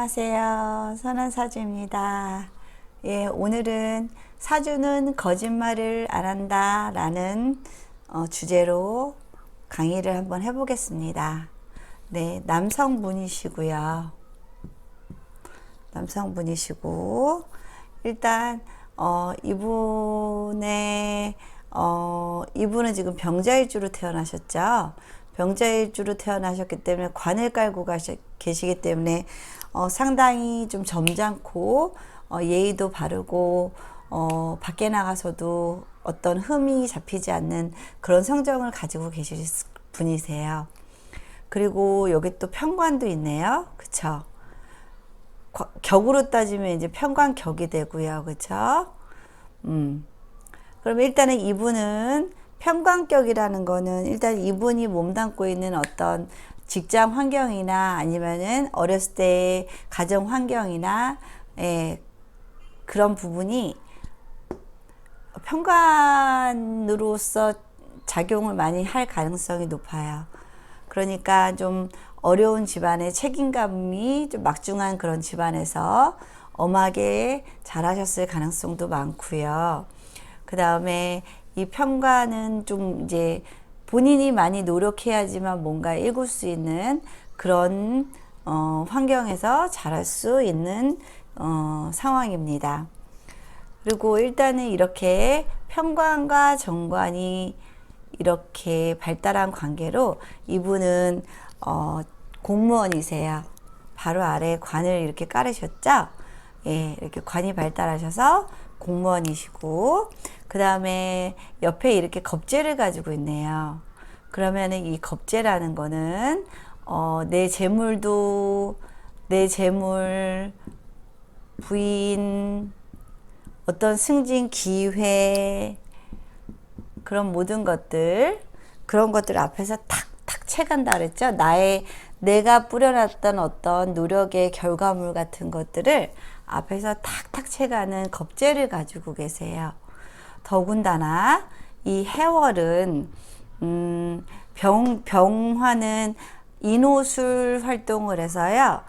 안녕하세요. 선한사주입니다. 예, 오늘은 사주는 거짓말을 안 한다 라는 주제로 강의를 한번 해보겠습니다. 네, 남성분이시고요. 남성분이시고, 일단, 이분은 지금 병자일주로 태어나셨죠. 병자일주로 태어나셨기 때문에 관을 깔고 계시기 때문에 상당히 좀 점잖고 예의도 바르고 밖에 나가서도 어떤 흠이 잡히지 않는 그런 성정을 가지고 계실 분이세요. 그리고 여기 또 편관도 있네요. 그쵸? 격으로 따지면 이제 편관격이 되고요. 그쵸? 그럼 일단은 이분은 편관격이라는 거는 일단 이분이 몸담고 있는 어떤 직장 환경이나 아니면은 어렸을 때의 가정 환경이나 그런 부분이 편관으로서 작용을 많이 할 가능성이 높아요. 그러니까 좀 어려운 집안의 책임감이 좀 막중한 그런 집안에서 엄하게 자라셨을 가능성도 많고요. 그 다음에 이 편관은 좀 이제 본인이 많이 노력해야지만 뭔가 읽을 수 있는 그런 환경에서 자랄 수 있는 상황입니다. 그리고 일단은 이렇게 편관과 정관이 이렇게 발달한 관계로 이분은 공무원이세요. 바로 아래 관을 이렇게 깔으셨죠? 예, 이렇게 관이 발달하셔서 공무원이시고, 그 다음에 옆에 이렇게 겁재를 가지고 있네요. 그러면은 이 겁재라는 거는 내 재물도 내 재물, 부인, 어떤 승진 기회, 그런 모든 것들, 그런 것들 앞에서 탁탁 채간다 그랬죠. 내가 뿌려놨던 어떤 노력의 결과물 같은 것들을 앞에서 탁탁 채가는 겁재를 가지고 계세요. 더군다나 이 해월은 병화는 인호술 활동을 해서요.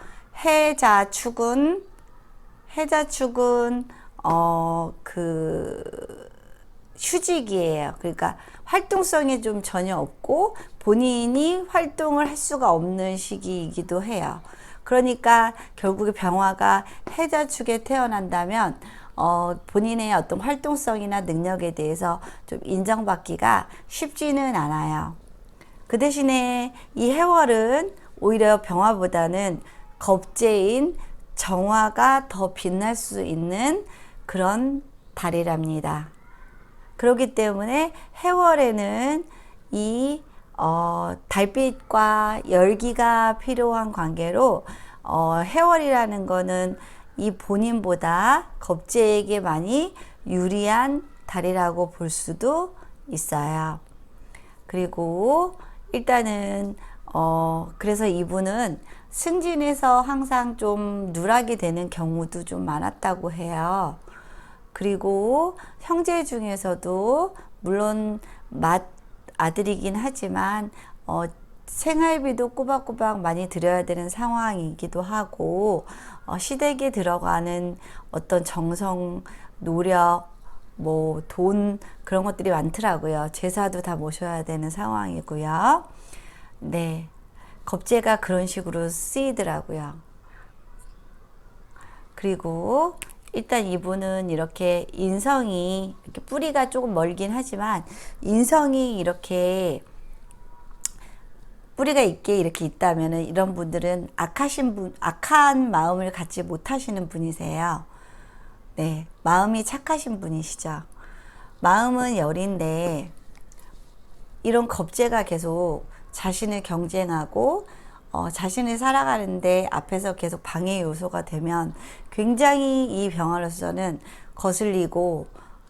해자축은 휴직이에요. 그러니까 활동성이 좀 전혀 없고 본인이 활동을 할 수가 없는 시기이기도 해요. 그러니까 결국에 병화가 해자축에 태어난다면 본인의 어떤 활동성이나 능력에 대해서 좀 인정받기가 쉽지는 않아요. 그 대신에 이 해월은 오히려 병화보다는 겁재인 정화가 더 빛날 수 있는 그런 달이랍니다. 그렇기 때문에 해월에는 이 달빛과 열기가 필요한 관계로 해월이라는 거는 이 본인보다 겁재에게 많이 유리한 달이라고 볼 수도 있어요. 그리고 일단은 그래서 이분은 승진에서 항상 좀 누락이 되는 경우도 좀 많았다고 해요. 그리고 형제 중에서도 물론 아들이긴 하지만 생활비도 꼬박꼬박 많이 들여야 되는 상황이기도 하고 시댁에 들어가는 어떤 정성, 노력, 뭐 돈 그런 것들이 많더라고요. 제사도 다 모셔야 되는 상황이고요. 네, 겁재가 그런 식으로 쓰이더라고요. 그리고 일단 이분은 이렇게 인성이 이렇게 뿌리가 조금 멀긴 하지만 인성이 이렇게 뿌리가 있게 이렇게 있다면은 이런 분들은 악한 마음을 갖지 못하시는 분이세요. 네, 마음이 착하신 분이시죠. 마음은 열인데 이런 겁재가 계속 자신을 경쟁하고 자신을 살아가는데 앞에서 계속 방해 요소가 되면 굉장히 이 병화로서는 거슬리고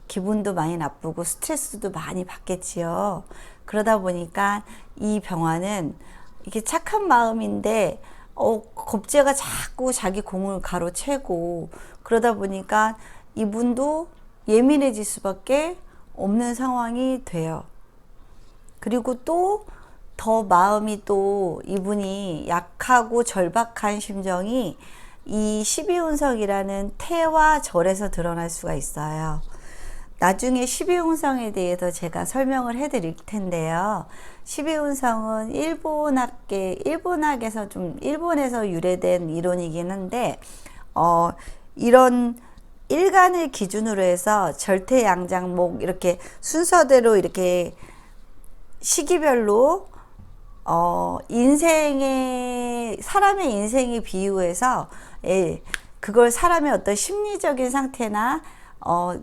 기분도 많이 나쁘고 스트레스도 많이 받겠지요. 그러다 보니까 이 병화는 이게 착한 마음인데 겁재가 자꾸 자기 공을 가로채고 그러다 보니까 이분도 예민해질 수밖에 없는 상황이 돼요. 그리고 또 더 마음이 또 이분이 약하고 절박한 심정이 이 12운성이라는 태와 절에서 드러날 수가 있어요. 나중에 12운성에 대해서 제가 설명을 해 드릴 텐데요. 12운성은 일본학에서 일본에서 유래된 이론이긴 한데, 이런 일간을 기준으로 해서 절태양장목 이렇게 순서대로 이렇게 시기별로 사람의 인생에 비유해서, 그걸 사람의 어떤 심리적인 상태나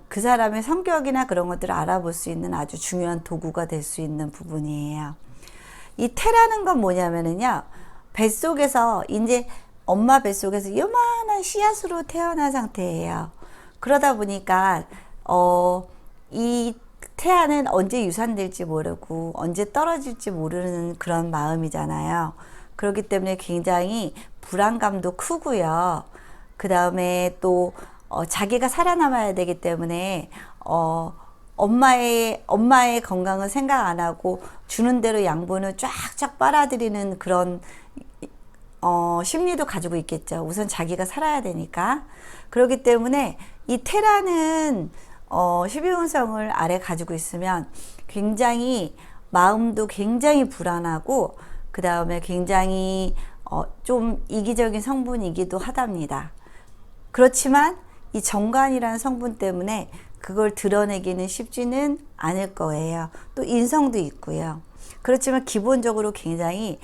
그 사람의 성격이나 그런 것들을 알아볼 수 있는 아주 중요한 도구가 될 수 있는 부분이에요. 이 태라는 건 뭐냐면은요, 뱃속에서 이제 엄마 뱃속에서 요만한 씨앗으로 태어난 상태예요. 그러다 보니까 이 태아는 언제 유산될지 모르고 언제 떨어질지 모르는 그런 마음이잖아요. 그렇기 때문에 굉장히 불안감도 크고요. 그 다음에 또 자기가 살아남아야 되기 때문에 엄마의 건강을 생각 안 하고 주는 대로 양분을 쫙쫙 빨아들이는 그런 심리도 가지고 있겠죠. 우선 자기가 살아야 되니까. 그렇기 때문에 이 태라는 12운성을 아래 가지고 있으면 굉장히 마음도 굉장히 불안하고, 그 다음에 굉장히 좀 이기적인 성분이기도 하답니다. 그렇지만 이 정관이라는 성분 때문에 그걸 드러내기는 쉽지는 않을 거예요. 또 인성도 있고요. 그렇지만 기본적으로 굉장히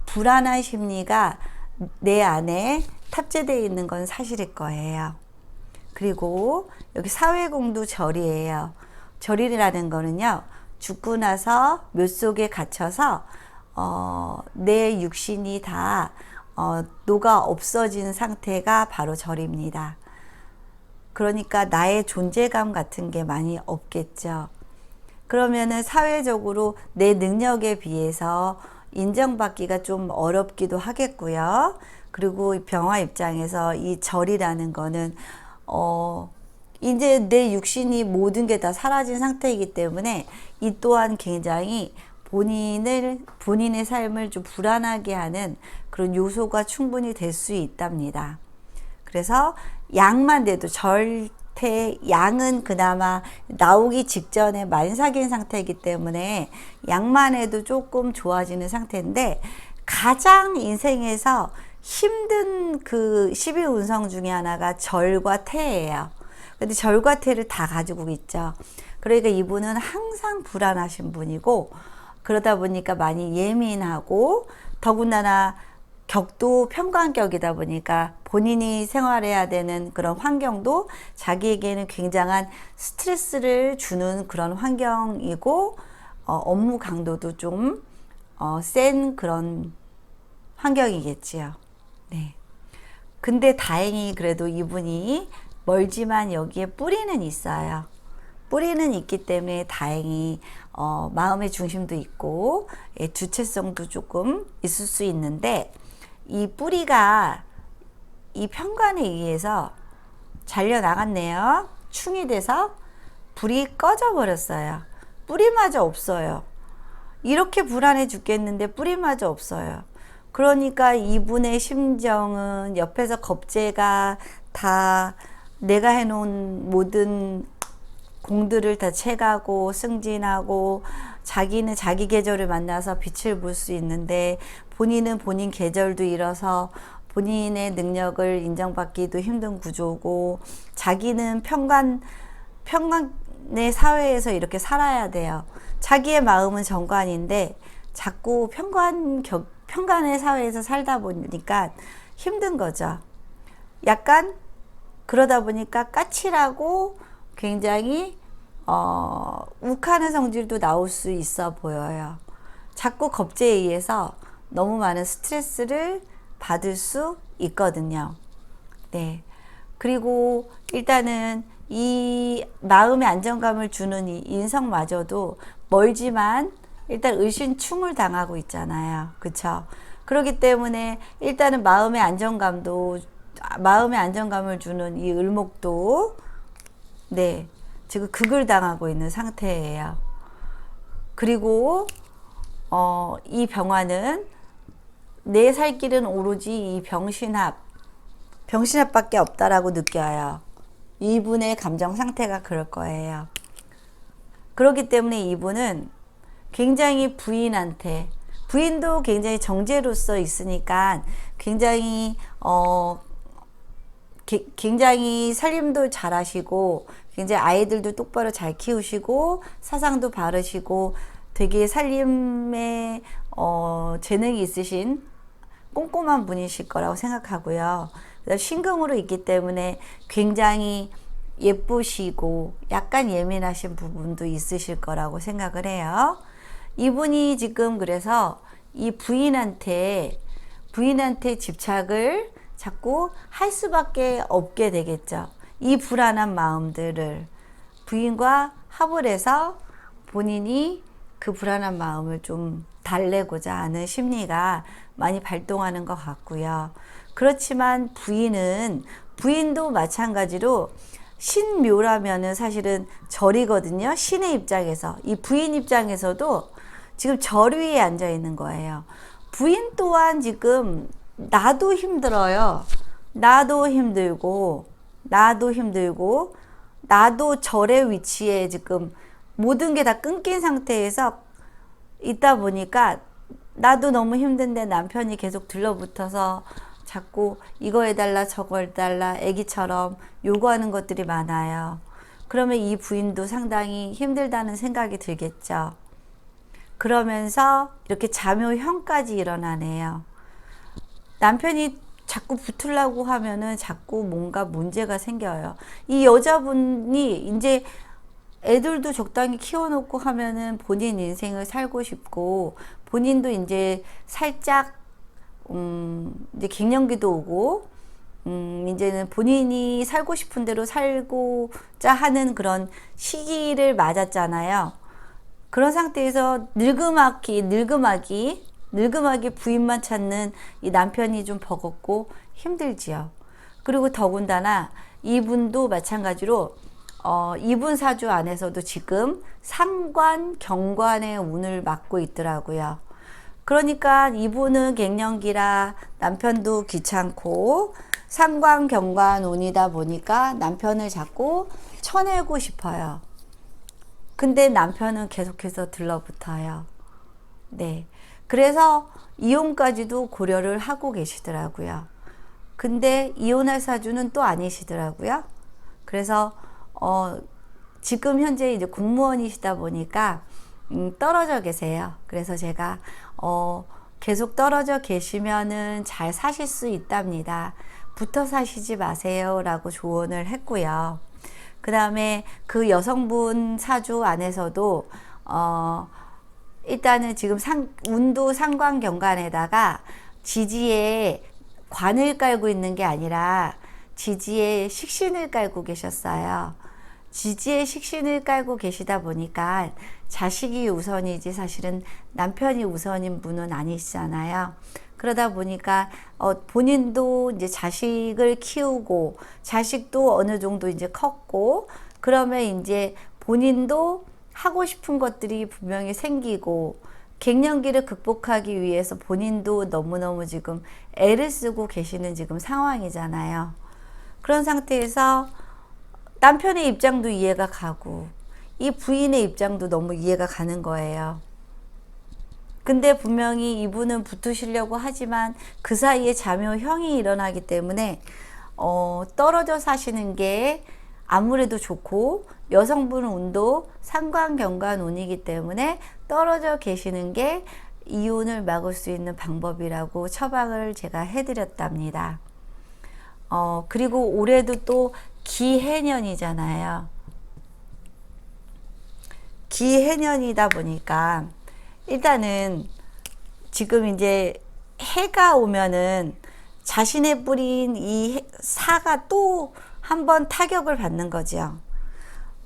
불안한 심리가 내 안에 탑재되어 있는 건 사실일 거예요. 그리고 여기 사회공도 절이에요. 절이라는 거는요, 죽고 나서 묘 속에 갇혀서 내 육신이 다 녹아 없어진 상태가 바로 절입니다. 그러니까 나의 존재감 같은 게 많이 없겠죠. 그러면은 사회적으로 내 능력에 비해서 인정받기가 좀 어렵기도 하겠고요. 그리고 병화 입장에서 이 절이라는 거는 이제 내 육신이 모든 게 다 사라진 상태이기 때문에 이 또한 굉장히 본인의 삶을 좀 불안하게 하는 그런 요소가 충분히 될 수 있답니다. 그래서 양만 돼도 양은 그나마 나오기 직전에 만삭인 상태이기 때문에 양만 해도 조금 좋아지는 상태인데, 가장 인생에서 힘든 그 12운성 중에 하나가 절과 태예요. 근데 절과 태를 다 가지고 있죠. 그러니까 이분은 항상 불안하신 분이고, 그러다 보니까 많이 예민하고, 더군다나 격도 평관격이다 보니까 본인이 생활해야 되는 그런 환경도 자기에게는 굉장한 스트레스를 주는 그런 환경이고, 업무 강도도 좀 센 그런 환경이겠지요. 네. 근데 다행히 그래도 이분이 멀지만 여기에 뿌리는 있어요. 뿌리는 있기 때문에 다행히 마음의 중심도 있고, 주체성도 조금 있을 수 있는데, 이 뿌리가 이 편관에 의해서 잘려 나갔네요. 충이 돼서 불이 꺼져 버렸어요. 뿌리마저 없어요. 이렇게 불안해 죽겠는데 뿌리마저 없어요. 그러니까 이분의 심정은 옆에서 겁재가 다 내가 해놓은 모든 공들을 다 채가고 승진하고, 자기는 자기 계절을 만나서 빛을 볼 수 있는데 본인은 본인 계절도 잃어서 본인의 능력을 인정받기도 힘든 구조고, 자기는 편관의 사회에서 이렇게 살아야 돼요. 자기의 마음은 정관인데 자꾸 편관의 사회에서 살다 보니까 힘든 거죠. 약간 그러다 보니까 까칠하고 굉장히 욱하는 성질도 나올 수 있어 보여요. 자꾸 겁재에 의해서 너무 많은 스트레스를 받을 수 있거든요. 네. 그리고 일단은 이 마음의 안정감을 주는 이 인성마저도 멀지만 일단 을신충을 당하고 있잖아요. 그쵸? 그렇기 때문에 일단은 마음의 안정감을 주는 이 을목도, 네, 지금 극을 당하고 있는 상태예요. 그리고 이 병화는 내 살 길은 오로지 이 병신합, 병신아밖에 없다라고 느껴요. 이분의 감정 상태가 그럴 거예요. 그렇기 때문에 이분은 굉장히 부인도 굉장히 정제로서 있으니까 굉장히 굉장히 살림도 잘하시고 굉장히 아이들도 똑바로 잘 키우시고 사상도 바르시고 되게 살림에 재능이 있으신 꼼꼼한 분이실 거라고 생각하고요. 신금으로 있기 때문에 굉장히 예쁘시고 약간 예민하신 부분도 있으실 거라고 생각을 해요. 이분이 지금 그래서 이 부인한테 집착을 자꾸 할 수밖에 없게 되겠죠. 이 불안한 마음들을 부인과 합을 해서 본인이 그 불안한 마음을 좀 달래고자 하는 심리가 많이 발동하는 것 같고요. 그렇지만 부인도 마찬가지로 신묘라면은 사실은 절이거든요. 신의 입장에서. 이 부인 입장에서도 지금 절 위에 앉아 있는 거예요. 부인 또한 지금 나도 힘들어요. 나도 힘들고 나도 절의 위치에 지금 모든 게 다 끊긴 상태에서 있다 보니까 나도 너무 힘든데 남편이 계속 들러붙어서 자꾸 이거 해달라 저거 해달라 애기처럼 요구하는 것들이 많아요. 그러면 이 부인도 상당히 힘들다는 생각이 들겠죠. 그러면서 이렇게 자묘형까지 일어나네요. 남편이 자꾸 붙으려고 하면은 자꾸 뭔가 문제가 생겨요. 이 여자분이 이제 애들도 적당히 키워놓고 하면은 본인 인생을 살고 싶고 본인도 이제 살짝 이제 갱년기도 오고 이제는 본인이 살고 싶은 대로 살고자 하는 그런 시기를 맞았잖아요. 그런 상태에서 늙음하기 부인만 찾는 이 남편이 좀 버겁고 힘들지요. 그리고 더군다나 이분도 마찬가지로 이분 사주 안에서도 지금 상관, 경관의 운을 맡고 있더라고요. 그러니까 이분은 갱년기라 남편도 귀찮고 상관, 경관 운이다 보니까 남편을 자꾸 쳐내고 싶어요. 근데 남편은 계속해서 들러붙어요. 네. 그래서 이혼까지도 고려를 하고 계시더라고요. 근데 이혼할 사주는 또 아니시더라고요. 그래서 지금 현재 이제 공무원이시다 보니까 떨어져 계세요. 그래서 제가 계속 떨어져 계시면은 잘 사실 수 있답니다. 붙어 사시지 마세요라고 조언을 했고요. 그 다음에 그 여성분 사주 안에서도 일단은 지금 운도 상관경관에다가 지지에 관을 깔고 있는 게 아니라 지지에 식신을 깔고 계셨어요. 지지에 식신을 깔고 계시다 보니까 자식이 우선이지 사실은 남편이 우선인 분은 아니시잖아요. 그러다 보니까 본인도 이제 자식을 키우고 자식도 어느 정도 이제 컸고 그러면 이제 본인도 하고 싶은 것들이 분명히 생기고 갱년기를 극복하기 위해서 본인도 너무너무 지금 애를 쓰고 계시는 지금 상황이잖아요. 그런 상태에서 남편의 입장도 이해가 가고 이 부인의 입장도 너무 이해가 가는 거예요. 근데 분명히 이분은 붙으시려고 하지만 그 사이에 자묘형이 일어나기 때문에 떨어져 사시는 게 아무래도 좋고 여성분 운도 상관경관 운이기 때문에 떨어져 계시는 게 이혼을 막을 수 있는 방법이라고 처방을 제가 해드렸답니다. 그리고 올해도 또 기해년이잖아요. 기해년이다 보니까 일단은 지금 이제 해가 오면은 자신의 뿌린 이 사가 또 한 번 타격을 받는 거죠.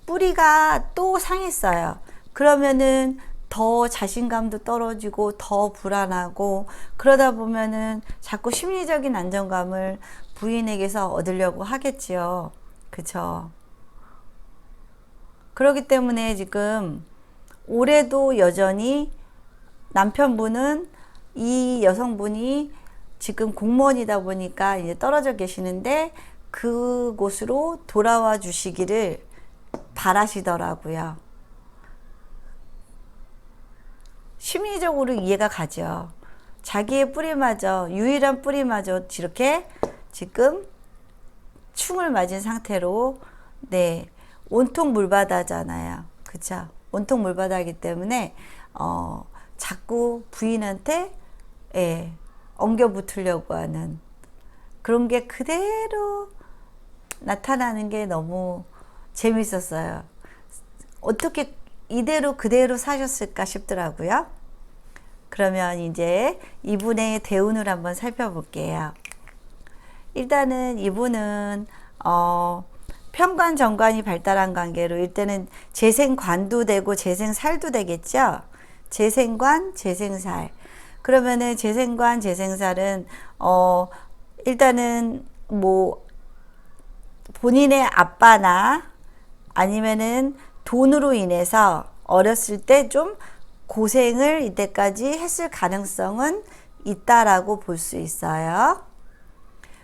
뿌리가 또 상했어요. 그러면은 더 자신감도 떨어지고 더 불안하고 그러다 보면은 자꾸 심리적인 안정감을 부인에게서 얻으려고 하겠지요. 그쵸? 그렇기 때문에 지금 올해도 여전히 남편분은 이 여성분이 지금 공무원이다 보니까 이제 떨어져 계시는데 그곳으로 돌아와 주시기를 바라시더라고요. 심리적으로 이해가 가죠. 자기의 뿌리마저, 유일한 뿌리마저 이렇게 지금 충을 맞은 상태로, 네, 온통 물바다잖아요. 그쵸? 온통 물바다이기 때문에 자꾸 부인한테, 예, 엉겨 붙으려고 하는 그런 게 그대로 나타나는 게 너무 재밌었어요. 어떻게 이대로 그대로 사셨을까 싶더라고요. 그러면 이제 이분의 대운을 한번 살펴볼게요. 일단은 이분은 편관 정관이 발달한 관계로 일단은 재생관도 되고 재생살도 되겠죠. 재생관, 재생살. 그러면은 재생관, 재생살은 일단은 뭐 본인의 아빠나 아니면은 돈으로 인해서 어렸을 때 좀 고생을 이때까지 했을 가능성은 있다라고 볼 수 있어요.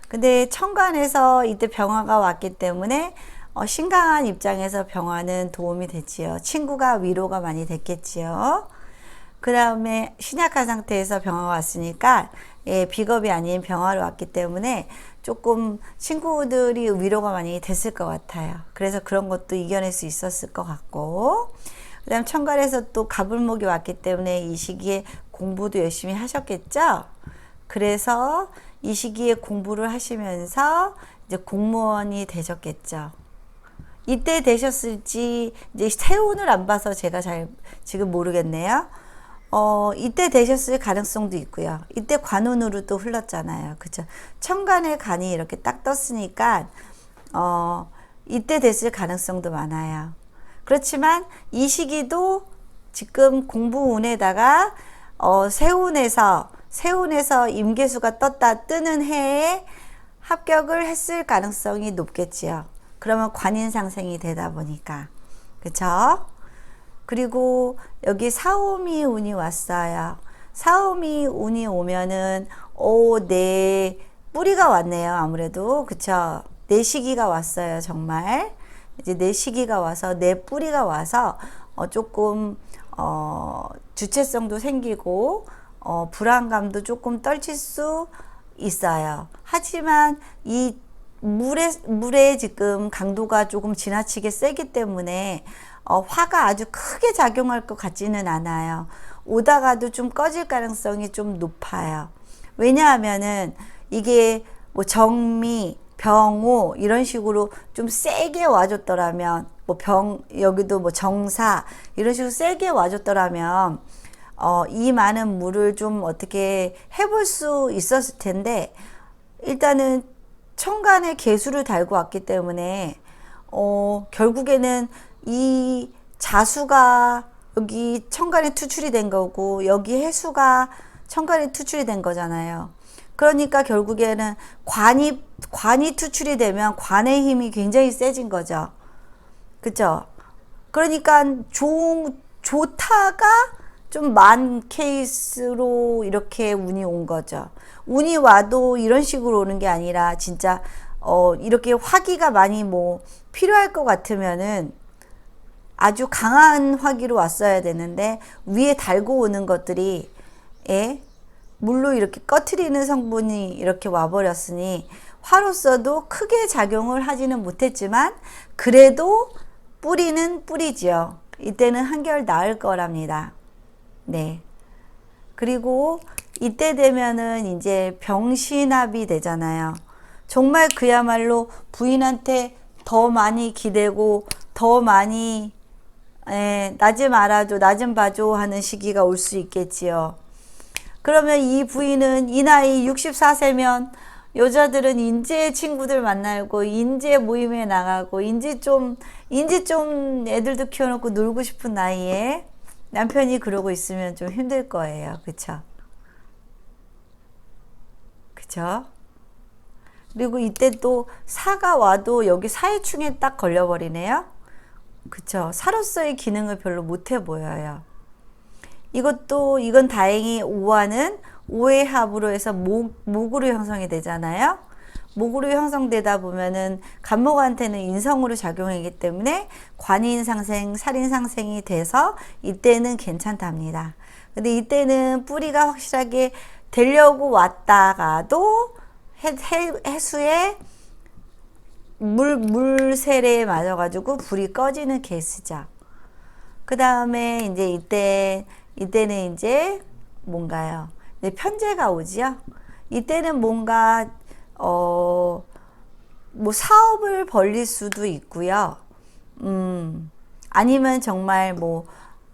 근데 천간에서 이때 병화가 왔기 때문에 신강한 입장에서 병화는 도움이 됐지요. 친구가 위로가 많이 됐겠지요. 그 다음에 신약한 상태에서 병화가 왔으니까, 예, 비겁이 아닌 병화로 왔기 때문에 조금 친구들이 위로가 많이 됐을 것 같아요. 그래서 그런 것도 이겨낼 수 있었을 것 같고, 그 다음 천간에서 또 가불목이 왔기 때문에 이 시기에 공부도 열심히 하셨겠죠. 그래서 이 시기에 공부를 하시면서 이제 공무원이 되셨겠죠. 이때 되셨을지 이제 세운을 안 봐서 제가 잘 지금 모르겠네요. 이때 되셨을 가능성도 있고요. 이때 관운으로 또 흘렀잖아요. 그쵸? 천간의 간이 이렇게 딱 떴으니까 이때 됐을 가능성도 많아요. 그렇지만 이 시기도 지금 공부운에다가 세운에서 임계수가 뜨는 해에 합격을 했을 가능성이 높겠지요. 그러면 관인상생이 되다 보니까. 그쵸? 그리고 여기 사오미 운이 왔어요. 사오미 운이 오면은 내 뿌리가 왔네요. 아무래도. 그쵸? 내 시기가 왔어요. 정말. 이제 내 시기가 와서 내 뿌리가 와서 조금 주체성도 생기고 불안감도 조금 떨칠 수 있어요. 하지만 이 물의 지금 강도가 조금 지나치게 세기 때문에 화가 아주 크게 작용할 것 같지는 않아요. 오다가도 좀 꺼질 가능성이 좀 높아요. 왜냐하면은 이게 뭐 정미, 병오 이런 식으로 좀 세게 와줬더라면, 뭐 여기도 뭐 정사 이런 식으로 세게 와줬더라면 이 많은 물을 좀 어떻게 해볼 수 있었을 텐데, 일단은 천간에 계수를 달고 왔기 때문에 결국에는 이 자수가 여기 천간에 투출이 된 거고 여기 해수가 천간에 투출이 된 거잖아요. 그러니까 결국에는 관이 투출이 되면 관의 힘이 굉장히 세진 거죠. 그죠? 그러니까 좋다가 좀 만 케이스로 이렇게 운이 온 거죠. 운이 와도 이런 식으로 오는 게 아니라 진짜 이렇게 화기가 많이 뭐 필요할 것 같으면은 아주 강한 화기로 왔어야 되는데 위에 달고 오는 것들이, 예, 물로 이렇게 꺼트리는 성분이 이렇게 와버렸으니 화로서도 크게 작용을 하지는 못했지만 그래도 뿌리는 뿌리지요. 이때는 한결 나을 거랍니다. 네. 그리고 이때 되면은 이제 병신합이 되잖아요. 정말 그야말로 부인한테 더 많이 기대고 더 많이 나 좀 알아줘, 나 좀 봐줘 하는 시기가 올 수 있겠지요. 그러면 이 부인은 이 나이 64세면 여자들은 인제 친구들 만나고 인제 모임에 나가고 인제 좀 애들도 키워놓고 놀고 싶은 나이에 남편이 그러고 있으면 좀 힘들 거예요. 그쵸? 그쵸? 그리고 이때 또 사가 와도 여기 사회충에 딱 걸려버리네요. 그쵸? 사로서의 기능을 별로 못해 보여요. 이건 다행히 오화는 오의 합으로 해서 목으로 형성이 되잖아요. 목으로 형성되다 보면은 간목한테는 인성으로 작용하기 때문에 관인상생, 살인상생이 돼서 이때는 괜찮답니다. 근데 이때는 뿌리가 확실하게 되려고 왔다가도 해수에 물세례에 맞아가지고 불이 꺼지는 케이스죠. 그 다음에 이제 이때는 이제 뭔가요? 편제가 오지요. 이때는 뭔가 뭐 사업을 벌릴 수도 있고요. 아니면 정말 뭐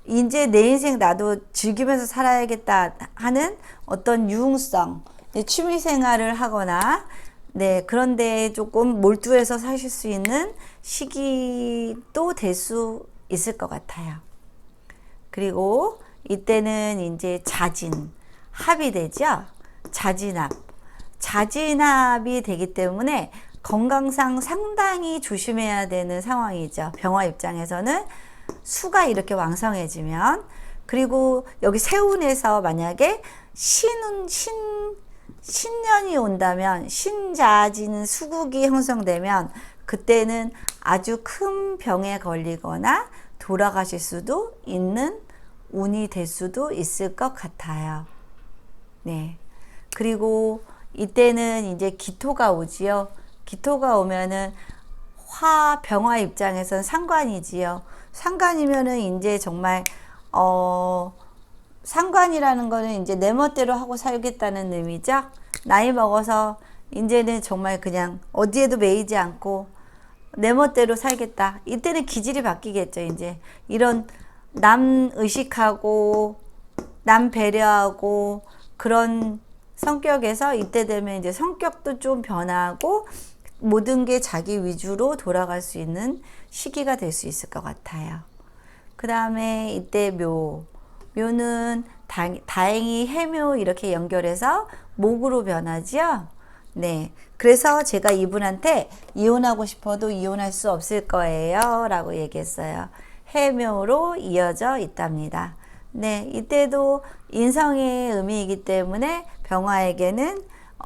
이제 내 인생 나도 즐기면서 살아야겠다 하는 어떤 유흥성, 취미 생활을 하거나 그런데 조금 몰두해서 사실 수 있는 시기도 될 수 있을 것 같아요. 그리고 이때는 이제 자진, 합이 되죠. 자진합이 되기 때문에 건강상 상당히 조심해야 되는 상황이죠. 병화 입장에서는 수가 이렇게 왕성해지면, 그리고 여기 세운에서 만약에 신년이 온다면, 신자진 수국이 형성되면 그때는 아주 큰 병에 걸리거나 돌아가실 수도 있는 운이 될 수도 있을 것 같아요. 네. 그리고 이때는 이제 기토가 오지요. 기토가 오면은 병화 입장에서는 상관이지요. 상관이면은 이제 정말 상관이라는 거는 이제 내 멋대로 하고 살겠다는 의미죠. 나이 먹어서 이제는 정말 그냥 어디에도 매이지 않고 내 멋대로 살겠다. 이때는 기질이 바뀌겠죠. 이제 이런 남 의식하고 남 배려하고 그런 성격에서 이때 되면 이제 성격도 좀 변하고 모든 게 자기 위주로 돌아갈 수 있는 시기가 될 수 있을 것 같아요. 그 다음에 이때 묘는 다행히 해묘 이렇게 연결해서 목으로 변하죠. 네. 그래서 제가 이분한테 이혼하고 싶어도 이혼할 수 없을 거예요 라고 얘기했어요. 해묘로 이어져 있답니다. 네. 이때도 인성의 의미이기 때문에 병화에게는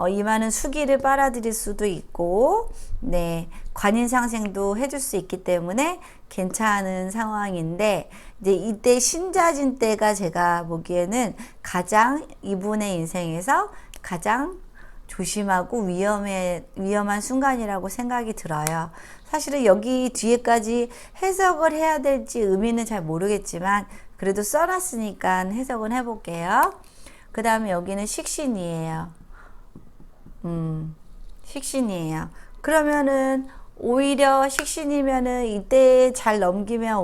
이 많은 수기를 빨아들일 수도 있고, 네, 관인상생도 해줄 수 있기 때문에 괜찮은 상황인데, 이제 이때 신자진 때가 제가 보기에는 가장 이분의 인생에서 가장 조심하고 위험한 순간이라고 생각이 들어요. 사실은 여기 뒤에까지 해석을 해야 될지 의미는 잘 모르겠지만, 그래도 써놨으니까 해석은 해볼게요. 그 다음에 여기는 식신이에요. 식신이에요. 그러면은 오히려 식신이면은 이때 잘 넘기면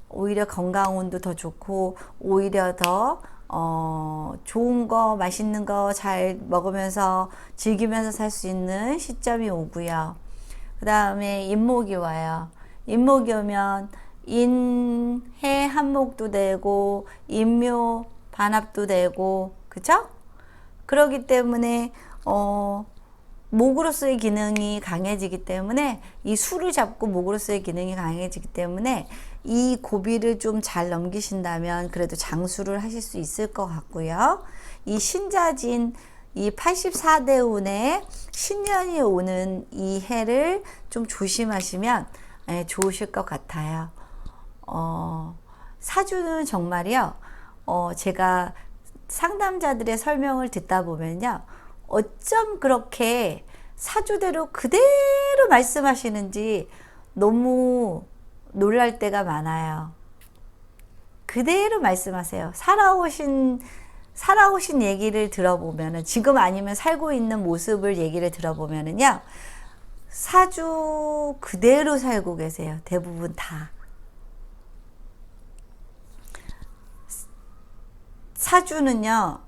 오히려 건강운도 더 좋고 오히려 더 좋은 거 맛있는 거 잘 먹으면서 즐기면서 살 수 있는 시점이 오고요. 그 다음에 인목이 와요. 인목이 오면 인해 한목도 되고 인묘 반합도 되고, 그쵸? 그러기 때문에 목으로서의 기능이 강해지기 때문에 이 수를 잡고 목으로서의 기능이 강해지기 때문에 이 고비를 좀 잘 넘기신다면 그래도 장수를 하실 수 있을 것 같고요. 이 신자진 이 84대 운에 신년이 오는 이 해를 좀 조심하시면 좋으실 것 같아요. 사주는 정말이요. 제가 상담자들의 설명을 듣다 보면요. 어쩜 그렇게 사주대로 그대로 말씀하시는지 너무 놀랄 때가 많아요. 그대로 말씀하세요. 살아오신 얘기를 들어보면은, 지금 아니면 살고 있는 모습을 얘기를 들어보면은요. 사주 그대로 살고 계세요. 대부분 다. 사주는요,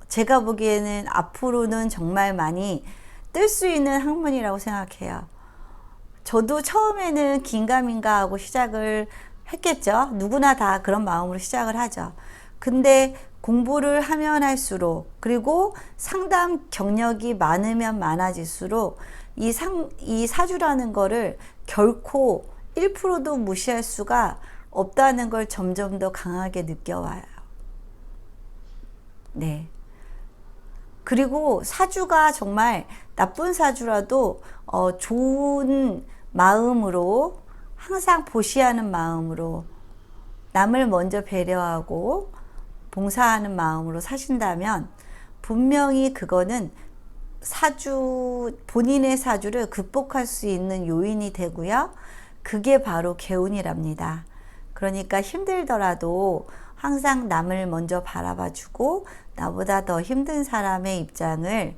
제가 보기에는 앞으로는 정말 많이 뜰 수 있는 학문이라고 생각해요. 저도 처음에는 긴가민가 하고 시작을 했겠죠. 누구나 다 그런 마음으로 시작을 하죠. 근데 공부를 하면 할수록, 그리고 상담 경력이 많으면 많아질수록 이 사주라는 거를 결코 1%도 무시할 수가 없다는 걸 점점 더 강하게 느껴와요. 네. 그리고 사주가 정말 나쁜 사주라도 좋은 마음으로, 항상 보시하는 마음으로, 남을 먼저 배려하고 봉사하는 마음으로 사신다면 분명히 그거는 본인의 사주를 극복할 수 있는 요인이 되고요. 그게 바로 개운이랍니다. 그러니까 힘들더라도 항상 남을 먼저 바라봐 주고 나보다 더 힘든 사람의 입장을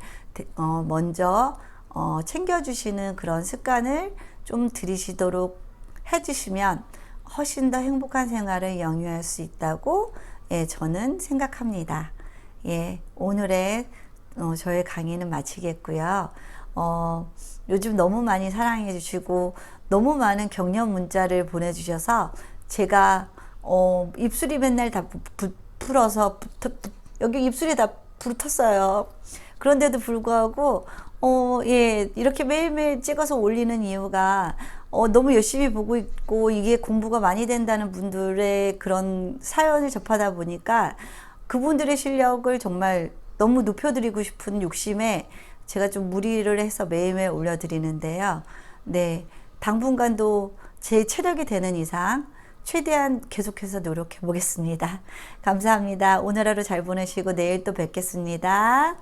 먼저 챙겨주시는 그런 습관을 좀 들이시도록 해주시면 훨씬 더 행복한 생활을 영위할 수 있다고 저는 생각합니다. 오늘의 저의 강의는 마치겠고요. 요즘 너무 많이 사랑해 주시고 너무 많은 격려 문자를 보내주셔서 제가 입술이 맨날 다 불어서 여기 입술이 다 붙었어요. 그런데도 불구하고 이렇게 매일매일 찍어서 올리는 이유가 너무 열심히 보고 있고 이게 공부가 많이 된다는 분들의 그런 사연을 접하다 보니까 그분들의 실력을 정말 너무 높여드리고 싶은 욕심에 제가 좀 무리를 해서 매일매일 올려드리는데요. 네, 당분간도 제 체력이 되는 이상 최대한 계속해서 노력해 보겠습니다. 감사합니다. 오늘 하루 잘 보내시고 내일 또 뵙겠습니다.